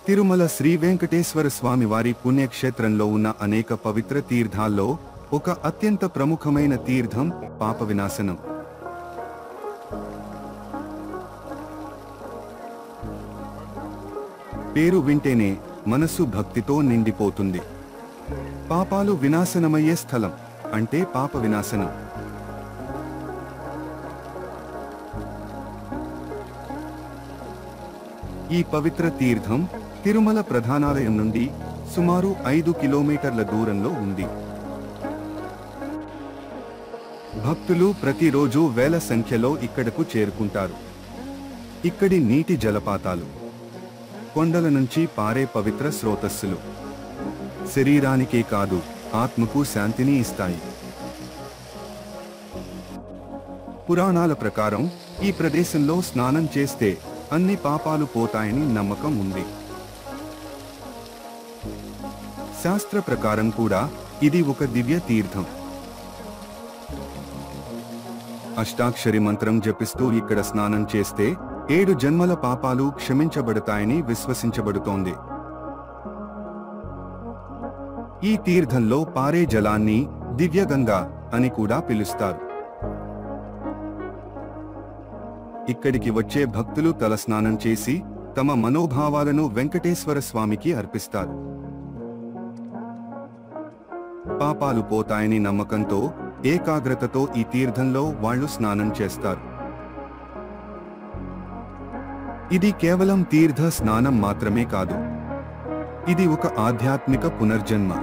తిరుమల శ్రీ వెంకటేశ్వర స్వామి వారి పుణ్యక్షేత్రంలో ఉన్న అనేక పవిత్ర తీర్థాల్లో ఒక అత్యంత ప్రముఖమైన తీర్థం పాప వినాశనం. పేరు వింటేనే మనసు భక్తితో నిండిపోతుంది. పాపాలు వినాశనమయ్యే స్థలం అంటే పాప వినాశనం. ఈ పవిత్ర తీర్థం తిరుమల ప్రధానాలయం నుండి సుమారు 5 కిలోమీటర్ల దూరంలో ఉంది. భక్తులు ప్రతిరోజు వేల సంఖ్యలో ఇక్కడకు చేరుకుంటారు. ఇక్కడి నీటి జలపాతాలు, కొండల నుంచి పారే పవిత్ర స్రోతస్సులు శరీరానికే కాదు ఆత్మకు శాంతిని ఇస్తాయి. పురాణాల ప్రకారం ఈ ప్రదేశంలో స్నానం చేస్తే అన్ని పాపాలు పోతాయని నమ్మకం ఉంది. శాస్త్ర ప్రకారం కూడా ఇది ఒక దివ్య తీర్థం. అష్టాక్షరి మంత్రం జపిస్తూ ఇక్కడ స్నానం చేస్తే 7 జన్మల పాపాలు క్షమించబడతాయని విశ్వసించబడుతోంది. ఈ తీర్థంలో పారే జలాన్ని దివ్యగంగా అని కూడా పిలుస్తారు. ఇక్కడికి వచ్చే భక్తులు తలస్నానం చేసి తమ మనోభావాలను వెంకటేశ్వర స్వామికి అర్పిస్తారు. పాపాలు పోతాయని నమ్మకంతో ఏకాగ్రతతో ఈ తీర్థంలో వాళ్ళు స్నానం చేస్తారు. ఇది కేవలం తీర్థ స్నానం మాత్రమే కాదు, ఇది ఒక ఆధ్యాత్మిక పునర్జన్మ.